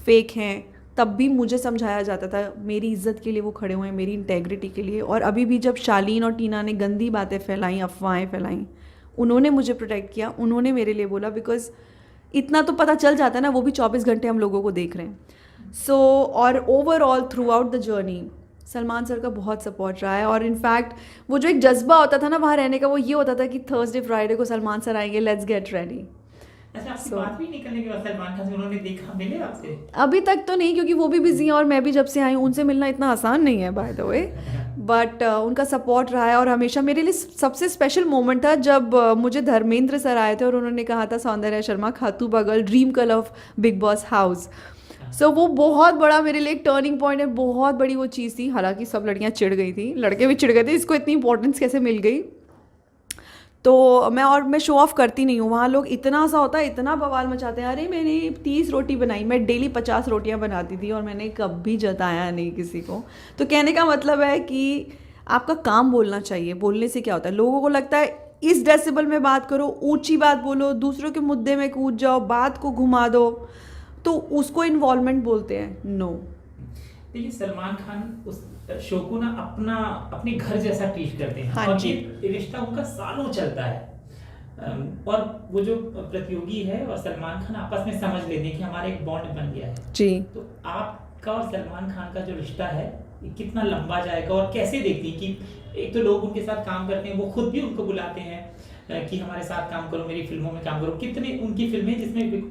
फेक हैं, तब भी मुझे समझाया जाता था, मेरी इज्जत के लिए वो खड़े हुए हैं, मेरी इंटेग्रिटी के लिए। और अभी भी जब शालीन और टीना ने गंदी बातें फैलाई, अफवाहें फैलाई, उन्होंने मुझे प्रोटेक्ट किया, उन्होंने मेरे लिए बोला, बिकॉज इतना तो पता चल जाता है ना, वो भी 24 घंटे हम लोगों को देख रहे हैं। सो और overall through out the journey Salman sir का बहुत सपोर्ट रहा है। और इनफैक्ट वो जो एक जज्बा होता था ना वहाँ रहने का, वो ये होता था कि थर्सडे फ्राइडे को सलमान सर आएंगे, लेट्स गेट रेडी। अच्छा, आपकी बात भी निकलने के बाद सलमान खान से उन्होंने देखा, मिले आपसे? अभी तक तो नहीं, क्योंकि वो भी बिजी हैं और मैं भी जब से आई हूँ, उनसे मिलना इतना आसान नहीं है बाय द वे। बट उनका सपोर्ट रहा है, और हमेशा मेरे लिए सबसे स्पेशल मोमेंट था जब मुझे धर्मेंद्र सर आए थे और उन्होंने कहा था, सौंदर्या शर्मा खातू बगल dream girl of Bigg Boss house. So वो बहुत बड़ा मेरे लिए एक टर्निंग पॉइंट है, बहुत बड़ी वो चीज़ थी। हालांकि सब लड़कियां चिढ़ गई थी, लड़के भी चिढ़ गए थे, इसको इतनी इंपॉर्टेंस कैसे मिल गई। तो मैं शो ऑफ करती नहीं हूँ, वहाँ लोग इतना सा होता है, इतना बवाल मचाते हैं, अरे मैंने 30 रोटी बनाई, मैं डेली 50 रोटियाँ बनाती थी, और मैंने कभी जताया नहीं किसी को। तो कहने का मतलब है कि आपका काम बोलना चाहिए, बोलने से क्या होता है, लोगों को लगता है इस डेसिबल में बात करो, ऊंची बात बोलो, दूसरों के मुद्दे में कूद जाओ, बात को घुमा दो, तो उसको इन्वॉल्वमेंट बोलते हैं। नो, देखिए सलमान खान उस शो को ना अपने घर जैसा ट्रीट करते हैं। हाँ और जी। ये रिश्ता उनका सालों चलता है। और वो जो प्रतियोगी है और सलमान खान आपस में समझ लेते हैं कि हमारा एक बॉन्ड बन गया है जी। तो आपका और सलमान खान का जो रिश्ता है ये कितना लंबा जाएगा, और कैसे देखती हैं कि एक तो लोग उनके साथ काम करते हैं, वो खुद भी उनको बुलाते हैं कि हमारे साथ काम करो, मेरी फिल्मों में काम करो। कितनी उनकी फिल्में जिसमें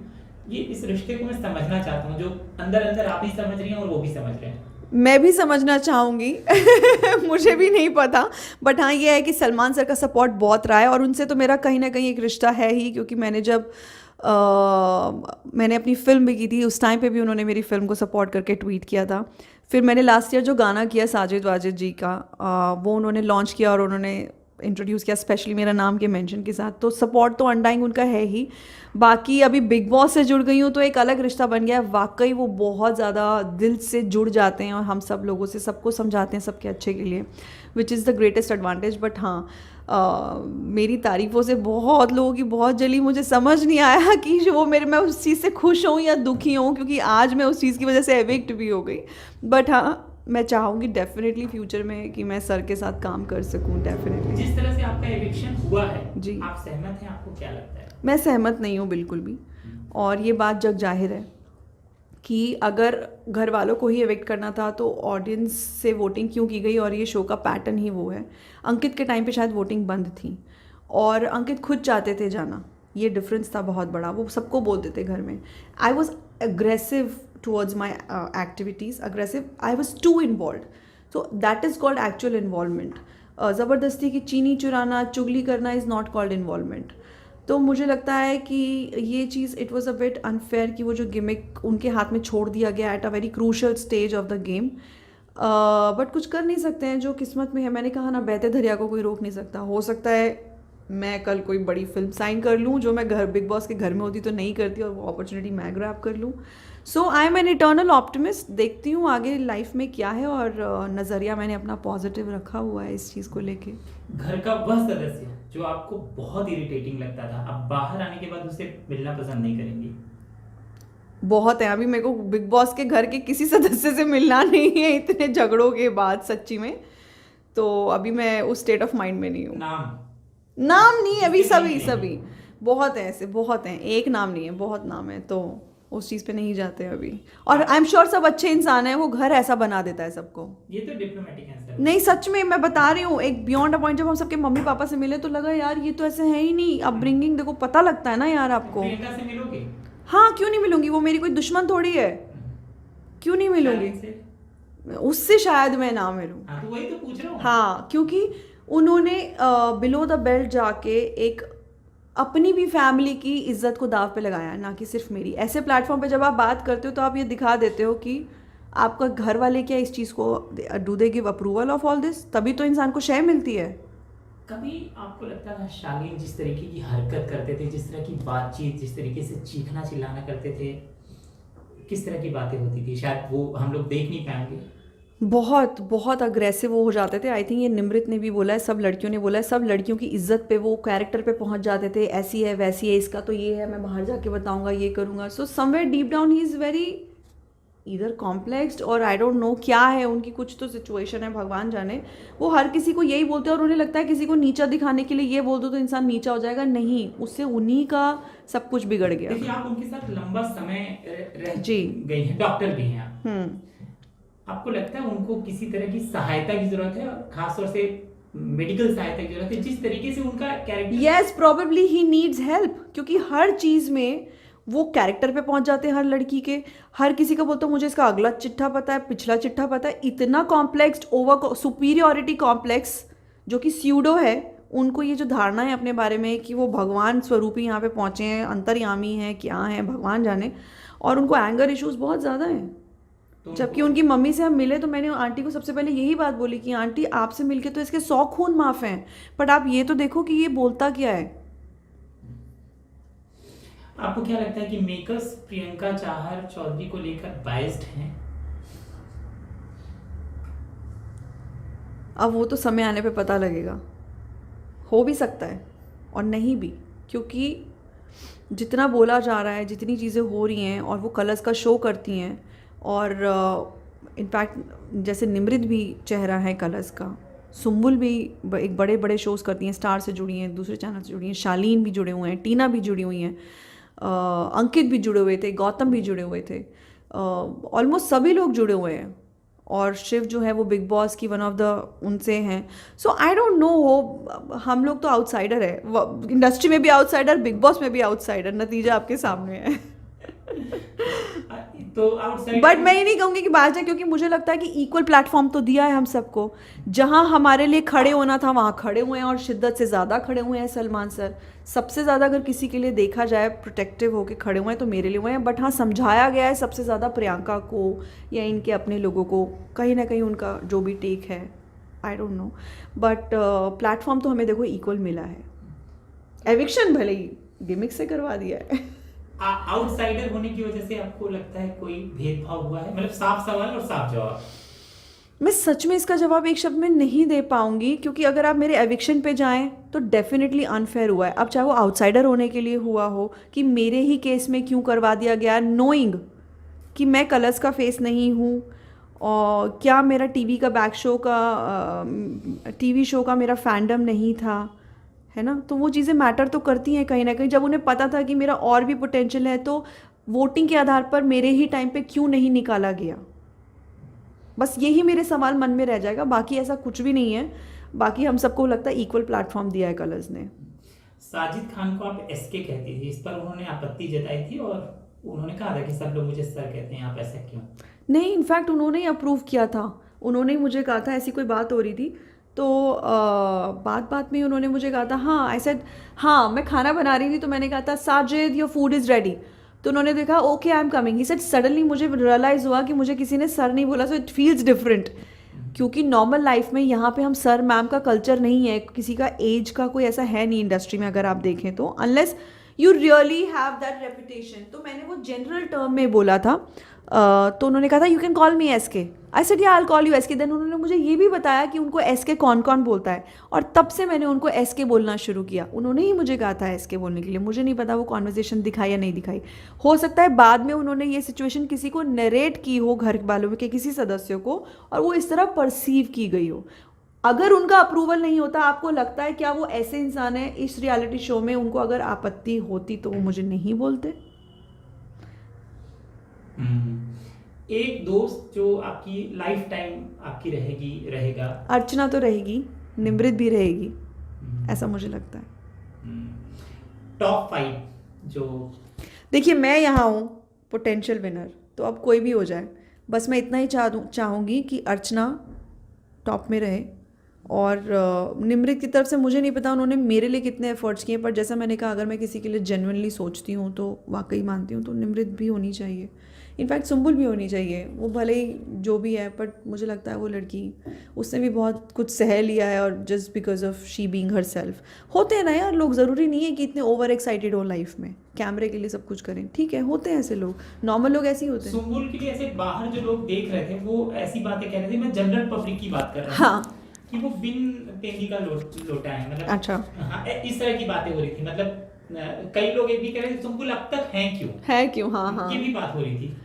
ये, इस रिश्ते को मैं समझना चाहता हूँ, जो अंदर अंदर आप भी समझ रही हैं और वो भी समझ रहे हैं। मैं भी समझना चाहूँगी मुझे भी नहीं पता, बट हाँ ये है कि सलमान सर का सपोर्ट बहुत रहा है, और उनसे तो मेरा कहीं ना कहीं एक रिश्ता है ही, क्योंकि मैंने जब मैंने अपनी फिल्म भी की थी, उस टाइम पे भी उन्होंने मेरी फिल्म को सपोर्ट करके ट्वीट किया था। फिर मैंने लास्ट ईयर जो गाना किया साजिद वाजिद जी का, वो उन्होंने लॉन्च किया और उन्होंने इंट्रोड्यूस किया स्पेशली मेरा नाम के मेंशन के साथ, तो सपोर्ट तो अनडाइंग उनका है ही। बाकी अभी बिग बॉस से जुड़ गई हूँ तो एक अलग रिश्ता बन गया है, वाकई वो बहुत ज़्यादा दिल से जुड़ जाते हैं और हम सब लोगों से सबको समझाते हैं सबके अच्छे के लिए, which is the greatest advantage. But हाँ मेरी तारीफ़ों से बहुत लोगों की बहुत जली, मुझे समझ नहीं आया कि वो मैं उस चीज़ से खुश हूँ या दुखी हूँ, क्योंकि आज मैं उस चीज़ की वजह से एविक्ट भी हो गई। बट हाँ मैं चाहूँगी डेफिनेटली फ्यूचर में कि मैं सर के साथ काम कर सकूँ डेफिनेटली। जिस तरह से आपका एविक्शन हुआ है जी, आप सहमत हैं? आपको क्या लगता है? मैं सहमत नहीं हूँ बिल्कुल भी, और ये बात जग जाहिर है कि अगर घर वालों को ही एविक्ट करना था तो ऑडियंस से वोटिंग क्यों की गई, और ये शो का पैटर्न ही वो है। अंकित के टाइम पे शायद वोटिंग बंद थी और अंकित खुद चाहते थे जाना, ये डिफरेंस था बहुत बड़ा, वो सबको बोलते थे घर में। I was aggressive towards my activities, aggressive, I was too involved, so that is called actual involvement. ज़बरदस्ती की चीनी चुराना, चुगली करना is not called involvement. तो मुझे लगता है कि ये चीज़ it was a bit unfair कि वो जो गिमिक उनके हाथ में छोड़ दिया गया at a very crucial stage of the game. But कुछ कर नहीं सकते हैं, जो किस्मत में है। मैंने कहा ना, बहते दरिया को कोई रोक नहीं सकता। हो सकता है मैं कल कोई बड़ी फिल्म साइन कर लूँ जो मैं घर बिग बॉस के घर में होती तो नहीं करती, और वो अपॉर्चुनिटी मैं ग्रैब कर लूँ। So I am an eternal optimist. देखती हूँ आगे लाइफ में क्या है, और नज़रिया मैंने अपना पॉजिटिव रखा हुआ है इस चीज़ को लेके। घर का वह सदस्य जो आपको बहुत इरिटेटिंग लगता था, अब बाहर आने के बाद उसे मिलना पसंद नहीं करेंगी? बहुत है। अभी मेरे को बिग बॉस के घर के किसी सदस्य से मिलना नहीं है इतने झगड़ों के बाद, सच्ची में। तो अभी मैं उस स्टेट ऑफ माइंड में नहीं हूँ। नाम नहीं, अभी सभी बहुत है, ऐसे बहुत हैं। एक नाम नहीं है, बहुत नाम है, तो उस चीज़ पे नहीं जाते अभी। और आई एम श्योर सब अच्छे इंसान हैं, वो घर ऐसा बना देता है सबको। ये तो डिप्लोमेटिक आंसर नहीं, सच में मैं बता रही हूँ, एक बियॉन्ड अ पॉइंट जब हम सबके मम्मी पापा से मिले तो लगा यार ये तो ऐसे है ही नहीं। अपब्रिंगिंग देखो, पता लगता है ना यार आपको। प्रियंका से मिलोगे? हाँ, क्यों नहीं मिलूंगी, वो मेरी कोई दुश्मन थोड़ी है। क्यों नहीं मिलूंगी उससे? शायद मैं ना मिलूं। हाँ, तो वही तो पूछ रहा हूँ। हाँ, क्योंकि उन्होंने बिलो द बेल्ट जाके एक अपनी भी फैमिली की इज्जत को दाव पे लगाया, ना कि सिर्फ मेरी। ऐसे प्लेटफॉर्म पे जब आप बात करते हो तो आप ये दिखा देते हो कि आपका घर वाले क्या इस चीज़ को, do they give approval of all this? तभी तो इंसान को शय मिलती है। कभी आपको लगता था शालीन जिस तरीके की हरकत करते थे, जिस तरह की बातचीत, जिस तरीके से चीखना चिल्लाना करते थे, किस तरह की बातें होती थी, शायद वो हम लोग देख नहीं पाएंगे? बहुत बहुत अग्रेसिव वो हो जाते थे। आई थिंक ये निमृत ने भी बोला है, सब लड़कियों ने बोला है, सब लड़कियों की इज्जत पे, वो कैरेक्टर पे पहुंच जाते थे। ऐसी है, वैसी है, इसका तो ये है, मैं बाहर जाके बताऊंगा, ये करूंगा। So somewhere deep down he is very इधर कॉम्प्लेक्स्ड, और आई डोंट नो क्या है उनकी, कुछ तो सिचुएशन है, भगवान जाने। वो हर किसी को यही बोलते हैं, और उन्हें लगता है किसी को नीचा दिखाने के लिए ये बोल दो तो इंसान नीचा हो जाएगा। नहीं, उससे उन्हीं का सब कुछ बिगड़ गया। देखिए, आप उनके साथ लंबा समय रह जी गई हैं, डॉक्टर भी हैं आप। आपको लगता है उनको किसी तरह की सहायता की जरूरत है, और खासतौर से मेडिकल सहायता की जरूरत है, जिस तरीके से उनका character? Yes, probably he needs help, क्योंकि हर चीज़ में वो कैरेक्टर पे पहुंच जाते हैं। हर लड़की के, हर किसी का बोलता हूँ मुझे इसका अगला चिट्ठा पता है, पिछला चिट्ठा पता है। इतना कॉम्प्लेक्स, ओवर सुपीरियोरिटी कॉम्प्लेक्स जो कि स्यूडो है। उनको ये जो धारणा है अपने बारे में कि वो भगवान स्वरूपी यहाँ पे पहुँचे हैं, अंतर्यामी हैं, क्या हैं भगवान जाने, और उनको एंगर इश्यूज बहुत ज़्यादा हैं। जबकि उनकी मम्मी से हम मिले तो मैंने आंटी को सबसे पहले यही बात बोली कि आंटी आपसे मिलके तो इसके 100 खून माफ हैं, बट आप ये तो देखो कि ये बोलता क्या है। आपको क्या लगता है कि मेकर्स प्रियंका चाहर चौधरी को लेकर बायस्ड हैं? अब वो तो समय आने पे पता लगेगा। हो भी सकता है और नहीं भी, क्योंकि जितना बोला जा रहा है, जितनी चीज़ें हो रही हैं, और वो कलर्स का शो करती हैं, और इनफैक्ट जैसे निमृत भी चेहरा है कलर्स का, सुम्बुल भी एक बड़े बड़े शोज़ करती हैं, स्टार से जुड़ी हैं, दूसरे चैनल से जुड़ी हैं, शालीन भी जुड़े हुए हैं, टीना भी जुड़ी हुई हैं, अंकित भी जुड़े हुए थे, गौतम भी जुड़े हुए थे, ऑलमोस्ट सभी लोग जुड़े हुए हैं। और शिव जो है वो बिग बॉस की वन ऑफ द उनसे हैं। सो आई डोंट नो, हो हम लोग तो आउटसाइडर है, इंडस्ट्री में भी आउटसाइडर, बिग बॉस में भी आउटसाइडर, नतीजा आपके सामने है। तो आउटसाइड, बट मैं ये नहीं कहूँगी कि बाहर जाए, क्योंकि मुझे लगता है कि इक्वल प्लेटफॉर्म तो दिया है हम सबको। जहाँ हमारे लिए खड़े होना था वहाँ खड़े हुए हैं, और शिद्दत से ज़्यादा खड़े हुए हैं सलमान सर। सबसे ज़्यादा अगर किसी के लिए देखा जाए प्रोटेक्टिव होके खड़े हुए हैं तो मेरे लिए हुए हैं। बट हाँ, समझाया गया है सबसे ज़्यादा प्रियंका को या इनके अपने लोगों को, कहीं ना कहीं उनका जो भी टेक है, I don't know, but platform तो हमें देखो इक्वल मिला है। एविक्शन भले ही गिमिक से करवा दिया है। आउटसाइडर होने की वजह से आपको लगता है कोई भेदभाव हुआ है? मतलब साफ सवाल और साफ जवाब। मैं सच में इसका जवाब एक शब्द में नहीं दे पाऊंगी, क्योंकि अगर आप मेरे एविक्शन पे जाएं तो डेफिनेटली अनफेयर हुआ है। अब चाहे वो आउटसाइडर होने के लिए हुआ हो, कि मेरे ही केस में क्यों करवा दिया गया, नोइंग कि मैं कलर्स का फेस नहीं हूँ, और क्या मेरा टीवी शो का मेरा फैंडम नहीं था, है ना। तो वो चीज़ें मैटर तो करती हैं कहीं ना कहीं। जब उन्हें पता था कि मेरा और भी पोटेंशियल है, तो वोटिंग के आधार पर मेरे ही टाइम पे क्यों नहीं निकाला गया? बस यही मेरे सवाल मन में रह जाएगा, बाकी ऐसा कुछ भी नहीं है। बाकी हम सबको लगता है इक्वल प्लेटफॉर्म दिया है कलर्स ने। साजिद खान को आप एसके कहती थी, इस पर उन्होंने आपत्ति जताई थी, और उन्होंने कहा था कि सब लोग मुझे सर कहते हैं, आप ऐसा क्यों? नहीं, इनफैक्ट उन्होंने ही अप्रूव किया था। उन्होंने ही मुझे कहा था, ऐसी कोई बात हो रही थी तो बात बात में उन्होंने मुझे कहा था, हाँ आई सेड हाँ मैं खाना बना रही थी, तो मैंने कहा था Sajid your food is ready, तो उन्होंने देखा okay I am coming. He said suddenly मुझे रियलाइज़ हुआ कि मुझे किसी ने सर नहीं बोला, सो इट फील्स डिफरेंट, क्योंकि नॉर्मल लाइफ में यहाँ पे हम सर मैम का कल्चर नहीं है, किसी का एज का कोई ऐसा है नहीं इंडस्ट्री में अगर आप देखें तो, unless you really have that reputation. तो मैंने वो जनरल टर्म में बोला था। तो उन्होंने कहा था you can call me S के, आई सेड या आई कॉल यू एस के। देन उन्होंने मुझे ये भी बताया कि उनको एस के कौन कौन बोलता है, और तब से मैंने उनको एस के बोलना शुरू किया। उन्होंने ही मुझे कहा था एस के बोलने के लिए, मुझे नहीं पता वो कॉन्वर्जेसन दिखाई या नहीं दिखाई। हो सकता है बाद में उन्होंने ये सिचुएशन किसी को नरेट की हो, घर वालों के किसी सदस्य को, और वो इस तरह परसीव की गई हो। अगर उनका अप्रूवल नहीं होता, आपको लगता है क्या वो ऐसे इंसान है इस रियलिटी शो में, उनको अगर आपत्ति होती तो वो मुझे नहीं बोलते? एक दोस्त जो आपकी लाइफ टाइम आपकी रहेगा? अर्चना तो रहेगी, निमृत भी रहेगी, ऐसा मुझे लगता है। टॉप 5 जो, देखिए मैं यहाँ हूँ पोटेंशियल विनर, तो अब कोई भी हो जाए, बस मैं इतना ही चाहूँगी कि अर्चना टॉप में रहे। और निमृत की तरफ से मुझे नहीं पता उन्होंने मेरे लिए कितने एफर्ट्स किए, पर जैसा मैंने कहा अगर मैं किसी के लिए जेन्युइनली सोचती हूँ तो वाकई मानती हूँ, तो निमृत भी होनी चाहिए, इनफैक्ट सुम्बुल भी होनी चाहिए। वो भले ही जो भी है, बट मुझे लगता है वो लड़की, उसने भी बहुत कुछ सह लिया है, और just because of she being her self. होते हैं ना यार लोग, ज़रूरी नहीं है कि इतने ओवर एक्साइटेड हो लाइफ में, कैमरे के लिए सब कुछ करें, ठीक है, होते हैं ऐसे लोग, नॉर्मल लोग ऐसे ही होते हैं। सुम्बुल के लिए ऐसे बाहर जो लोग देख रहे थे वो ऐसी बातें कह रहे थे, मैं जनरल पब्लिक की बात कर रहा हूँ, हाँ कि वो बिन तेंदी का लोटा है, मतलब अच्छा, हाँ, इस तरह की बातें हो रही थी। मतलब कई लोग ये भी कह रहे थे सुम्बुल अब तक है क्यों, हाँ हाँ, ये भी बात हो रही थी।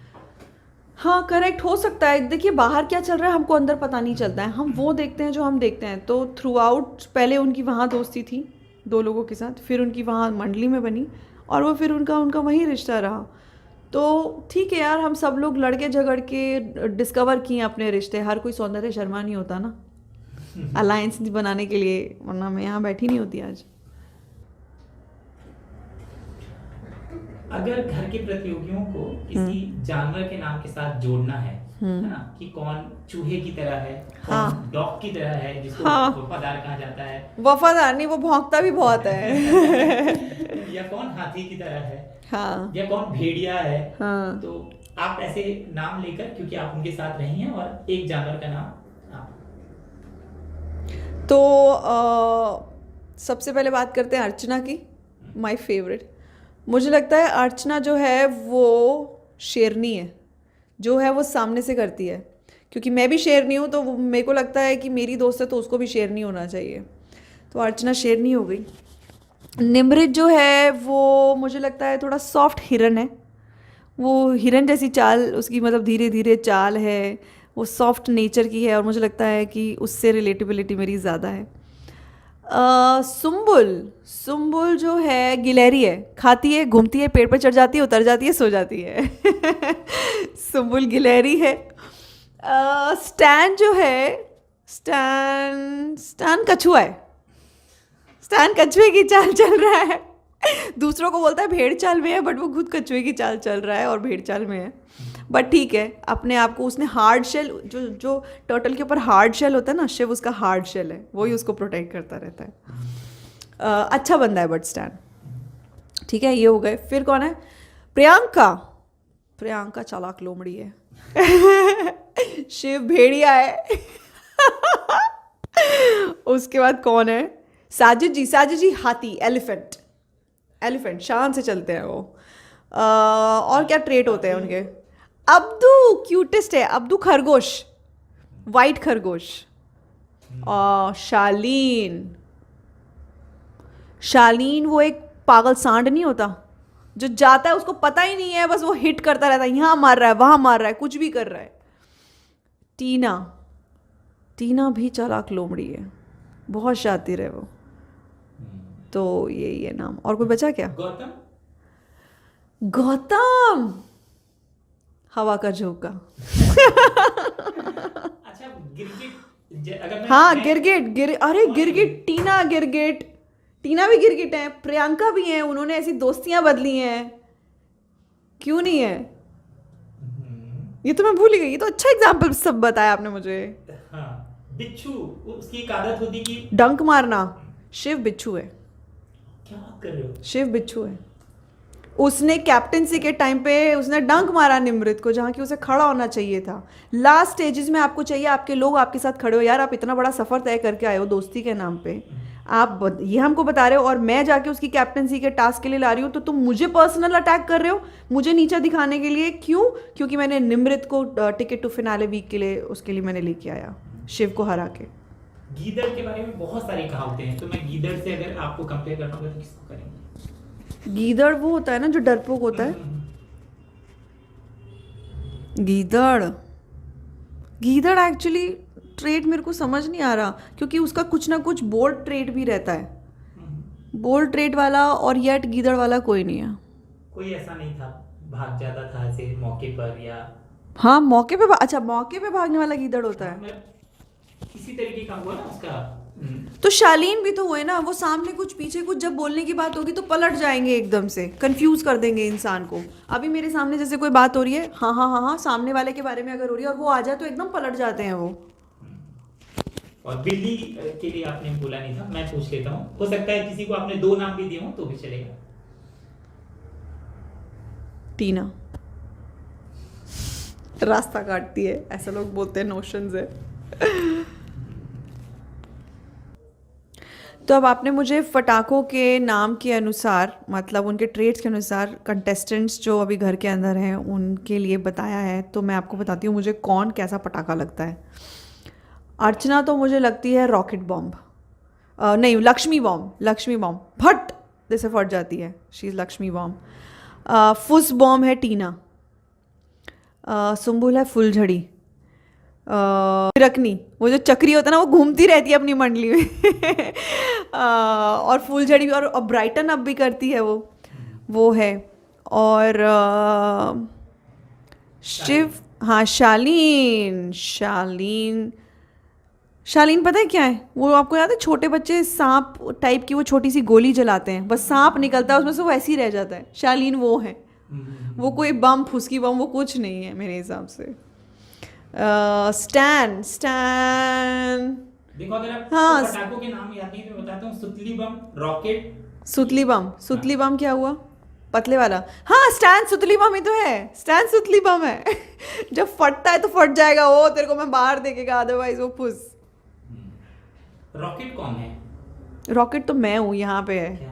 हाँ करेक्ट, हो सकता है। देखिए बाहर क्या चल रहा है हमको अंदर पता नहीं चलता है, हम वो देखते हैं जो हम देखते हैं। तो थ्रू आउट पहले उनकी वहाँ दोस्ती थी 2 लोगों के साथ, फिर उनकी वहाँ मंडली में बनी, और वो फिर उनका वही रिश्ता रहा। तो ठीक है यार, हम सब लोग लड़के झगड़ के डिस्कवर किए अपने रिश्ते, हर कोई सौंदर्य शर्मा नहीं होता ना अलायंस बनाने के लिए, वरना मैं यहाँ बैठी नहीं होती आज। अगर घर के प्रतियोगियों को किसी जानवर के नाम के साथ जोड़ना है ना, कि कौन चूहे की तरह है, हाँ, कौन डॉग की तरह है, जिसको हाँ, वफादार कहा जाता है, वफादार नहीं, वो भौंकता भी बहुत है या कौन हाथी की तरह है, हाँ या कौन भेड़िया है, हाँ, तो आप ऐसे नाम लेकर, क्योंकि आप उनके साथ रही हैं, और एक जानवर का नाम आप। तो सबसे पहले बात करते हैं अर्चना की, माय फेवरेट। मुझे लगता है अर्चना जो है वो शेरनी है, जो है वो सामने से करती है, क्योंकि मैं भी शेरनी हूँ, तो मेरे को लगता है कि मेरी दोस्त है तो उसको भी शेरनी होना चाहिए, तो अर्चना शेरनी हो गई। निमृत जो है वो मुझे लगता है थोड़ा सॉफ्ट हिरन है, वो हिरन जैसी चाल उसकी, मतलब धीरे धीरे चाल है, वो सॉफ्ट नेचर की है, और मुझे लगता है कि उससे रिलेटेबिलिटी मेरी ज़्यादा है। सुम्बुल जो है गिलहरी है, खाती है, घूमती है, पेड़ पर चढ़ जाती है, उतर जाती है, सो जाती है सुम्बुल गिलहरी है। स्टैन जो है, स्टैन कछुआ है, स्टैन कछुए की चाल चल रहा है दूसरों को बोलता है भेड़ चाल में है, बट वो खुद कछुए की चाल चल रहा है और भेड़ चाल में है। बट ठीक है, अपने आप को उसने हार्ड शेल, जो टर्टल के ऊपर हार्ड शेल होता है ना, शिव उसका हार्ड शेल है, वही उसको प्रोटेक्ट करता रहता है। अच्छा बंदा है बट स्टैन, ठीक है। ये हो गए, फिर कौन है? प्रियंका चालाक लोमड़ी है शिव भेड़िया है उसके बाद कौन है? साजिद जी हाथी, एलिफेंट शान से चलते हैं वो। और क्या ट्रेट होते हैं उनके? अब्दू क्यूटेस्ट है, अब्दू खरगोश, वाइट खरगोश। और शालीन वो एक पागल सांड नहीं होता जो जाता है, उसको पता ही नहीं है, बस वो हिट करता रहता है, यहाँ मार रहा है, वहाँ मार रहा है, कुछ भी कर रहा है। टीना भी चालाक लोमड़ी है, बहुत शातिर है वो। तो यही है नाम। और कोई बचा क्या? गौतम हवा का झोंका अच्छा, गिरगिट, हाँ गिरगिट, अरे गिरगिट, टीना भी गिरगिट है, प्रियंका भी है, उन्होंने ऐसी दोस्तियां बदली हैं, क्यों नहीं है? ये तो मैं भूल ही गई, ये तो अच्छा एग्जाम्पल सब बताया आपने मुझे। हाँ, बिच्छू, उसकी एक आदत होती कि डंक मारना। शिव बिच्छू है, क्या बात कर रहे हो? शिव बिच्छू है। उसने कैप्टेंसी के टाइम पे उसने डंक मारा निमृत को, जहाँ की उसे खड़ा होना चाहिए था। लास्ट स्टेजेस में आपको चाहिए आपके लोग आपके साथ खड़े हो। यार आप इतना बड़ा सफ़र तय करके आए हो दोस्ती के नाम पे, ये हमको बता रहे हो और मैं जाके उसकी कैप्टेंसी के टास्क के लिए ला रही हूँ, तो तुम मुझे पर्सनल अटैक कर रहे हो, मुझे नीचा दिखाने के लिए। क्यों? क्योंकि मैंने निमृत को टिकट टू फिनाले वीक के लिए उसके लिए मैंने लेके आया, शिव को हरा के। गीदड़ के बारे में बहुत सारी कहावतें हैं, तो मैं गीदड़ से अगर आपको कंपेयर करना होगा तो किसको करेंगे? गीदड़ वो होता है ना जो डरपोक होता है। गीदड़, गीदड़ एक्चुअली ट्रेड मेरे को समझ नहीं आ रहा, क्योंकि उसका कुछ ना कुछ बोल्ड ट्रेड भी रहता है। बोल्ड ट्रेड वाला और येट गीदड़ वाला कोई नहीं है। कोई ऐसा नहीं था, भाग जाता था ऐसे मौके पर, या हाँ मौके पे अच्छा मौके पे भागने वाला गीदड़ होता है। मतलब किसी तरीके का हुआ ना उसका। तो शालीन भी तो हुए ना, वो सामने कुछ पीछे कुछ, जब बोलने की बात होगी तो पलट जाएंगे एकदम से, कंफ्यूज कर देंगे इंसान को। अभी मेरे सामने जैसे कोई बात हो रही है, हाँ हाँ हाँ हाँ, सामने वाले के बारे में अगर हो रही है और वो आ जाए तो एकदम पलट जाते हैं वो। और बिल्ली के लिए आपने बोला नहीं था, मैं पूछ लेता हूँ, हो सकता है किसी को आपने 2 नाम भी दिए हो तो भी चलेगा। टीना रास्ता काटती है, ऐसा लोग बोलते हैं, नोशन है। तो अब आपने मुझे फटाकों के नाम के अनुसार, मतलब उनके ट्रेड्स के अनुसार कंटेस्टेंट्स जो अभी घर के अंदर हैं उनके लिए बताया है, तो मैं आपको बताती हूँ मुझे कौन कैसा पटाखा लगता है। अर्चना तो मुझे लगती है रॉकेट बॉम्ब, नहीं लक्ष्मी बॉम्ब, लक्ष्मी बॉम्ब फट जैसे फट जाती है, शी इज़ लक्ष्मी बॉम्ब। फुस बॉम्ब है टीना। सुम्बुल है फुलझड़ी। रकनी, वो जो चक्री होता है ना वो घूमती रहती है अपनी मंडली में। और फुलझड़ी भी, और ब्राइटन अप भी करती है वो है। और शिव, हाँ शालीन, शालीन, शालीन पता है क्या है वो? आपको याद है छोटे बच्चे सांप टाइप की वो छोटी सी गोली जलाते हैं, बस सांप निकलता है उसमें से, वो ऐसे ही रह जाता है। शालीन वो है, वो कोई बम फुसकी बम वो कुछ नहीं है मेरे हिसाब से। स्टैन, स्टैन देखो अगर आप हाँ पटाखों के नाम याद नहीं तो मैं बताता हूँ, सुतली बम, रॉकेट, सुतली बम। सुतली बम क्या हुआ? पतले वाला। हाँ स्टैन सुतली बम ही तो है, स्टैन सुतली बम है। जब फटता है तो फट जाएगा वो, तेरे को मैं बाहर देखेगा, अदरवाइज वो फुस। रॉकेट कौन है? रॉकेट तो मैं हूँ, यहाँ पे है।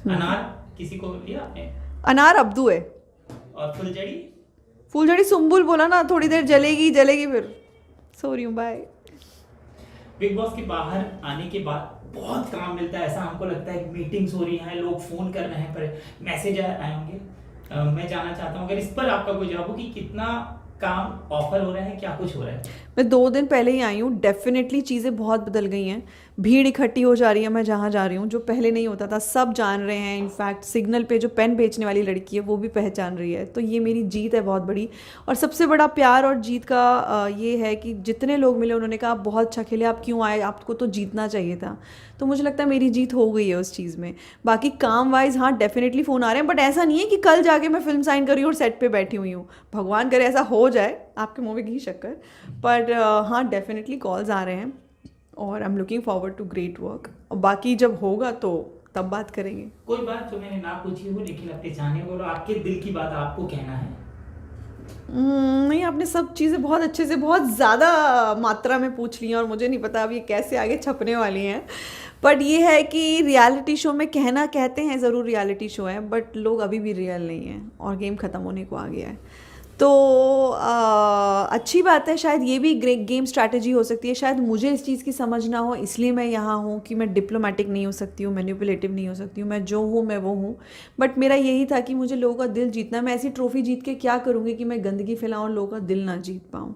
अनार किसी को लिया आपने? अनार अब्दू है। और फुलझड़ी? फुलझड़ी सुम्बुल बोला ना, थोड़ी देर जलेगी जलेगी फिर सो रही हूँ, बाय। बिग बॉस के बाहर आने के बाद बहुत काम मिलता है, ऐसा हमको लगता है, मीटिंग्स हो रही हैं, लोग फोन कर रहे हैं, पर मैसेज आए होंगे। मैं जानना चाहता हूँ अगर इस पर आपका कोई जवाब हो कि कितना काम ऑफर हो रहा है, क्या कुछ हो रहा है? मैं 2 दिन पहले ही आई हूँ, डेफिनेटली चीज़ें बहुत बदल गई हैं। भीड़ इकट्ठी हो जा रही है मैं जहाँ जा रही हूँ, जो पहले नहीं होता था, सब जान रहे हैं। इनफैक्ट सिग्नल पे जो पेन बेचने वाली लड़की है वो भी पहचान रही है, तो ये मेरी जीत है बहुत बड़ी। और सबसे बड़ा प्यार और जीत का ये है कि जितने लोग मिले उन्होंने कहा आप बहुत अच्छा खेले, आप क्यों आए, आपको तो जीतना चाहिए था। तो मुझे लगता है मेरी जीत हो गई है उस चीज़ में। बाकी काम वाइज हाँ डेफिनेटली फ़ोन आ रहे हैं, बट ऐसा नहीं है कि कल जाके मैं फिल्म साइन करी और सेट पे बैठी हुई हूँ, भगवान करे ऐसा हो जाए, आपके मुँह में घी शक्कर। पर हाँ डेफिनेटली कॉल्स आ रहे हैं और I am looking forward to great work. और बाकी जब होगा तो तब बात करेंगे। कोई बात जो मैंने ना पूछी हो लेकिन अपने जाने को, आपके दिल की बात आपको कहना है? नहीं, आपने सब चीज़ें बहुत अच्छे से बहुत ज़्यादा मात्रा में पूछ ली हैं और मुझे नहीं पता अब ये कैसे आगे छपने वाली हैं। बट ये है कि रियलिटी शो में कहना कहते हैं ज़रूर रियलिटी शो है, बट लोग अभी भी रियल नहीं हैं और गेम ख़त्म होने को आ गया है। तो अच्छी बात है, शायद ये भी गेम स्ट्रैटेजी हो सकती है। शायद मुझे इस चीज़ की समझ ना हो, इसलिए मैं यहाँ हूँ कि मैं डिप्लोमेटिक नहीं हो सकती हूँ, मैनिपुलेटिव नहीं हो सकती हूँ, मैं जो हूँ मैं वो हूँ। बट मेरा यही था कि मुझे लोगों का दिल जीतना। मैं ऐसी ट्रॉफी जीत के क्या करूँगी कि मैं गंदगी फैलाऊँ और लोगों का दिल ना जीत पाऊँ।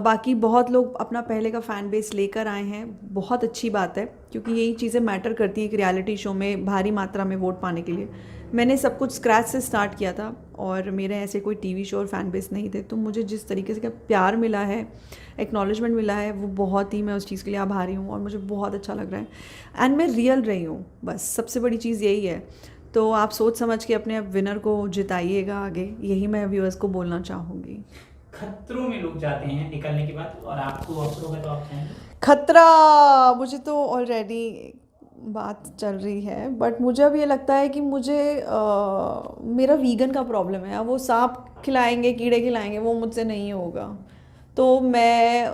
बाकी बहुत लोग अपना पहले का फ़ैन बेस लेकर आए हैं, बहुत अच्छी बात है, क्योंकि यही चीज़ें मैटर करती हैं कि रियलिटी शो में भारी मात्रा में वोट पाने के लिए। मैंने सब कुछ स्क्रैच से स्टार्ट किया था और मेरे ऐसे कोई टीवी शो और फैन बेस नहीं थे, तो मुझे जिस तरीके से प्यार मिला है, एक्नॉलेजमेंट मिला है, वो बहुत ही, मैं उस चीज़ के लिए आभारी हूँ और मुझे बहुत अच्छा लग रहा है। एंड मैं रियल रही हूँ, बस सबसे बड़ी चीज़ यही है। तो आप सोच समझ के अपने विनर को जिताइएगा आगे, यही मैं व्यूअर्स को बोलना चाहूँगी। खतरों में लोग जाते हैं निकलने के बाद, और आपको अवसर होगा तो आप चाहेंगे? खतरा, मुझे तो ऑलरेडी बात चल रही है, बट मुझे अब ये लगता है कि मुझे मेरा वीगन का प्रॉब्लम है। अब वो सांप खिलाएंगे, कीड़े खिलाएंगे, वो मुझसे नहीं होगा। तो मैं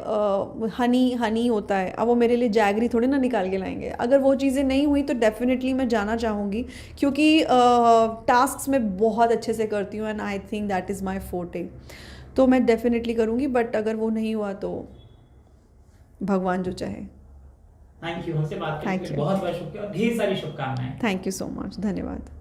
हनी होता है, अब वो मेरे लिए जैगरी थोड़ी ना निकाल के लाएंगे। अगर वो चीज़ें नहीं हुई तो डेफिनेटली मैं जाना चाहूँगी, क्योंकि टास्क्स मैं बहुत अच्छे से करती हूँ and I think that is my forte. तो मैं डेफिनेटली करूँगी, बट अगर वो नहीं हुआ तो भगवान जो चाहे। थैंक यू, हमसे बात करने थैंक के लिए यू, बहुत बहुत शुक्रिया और ढेर सारी शुभकामनाएं। थैंक यू सो मच, धन्यवाद।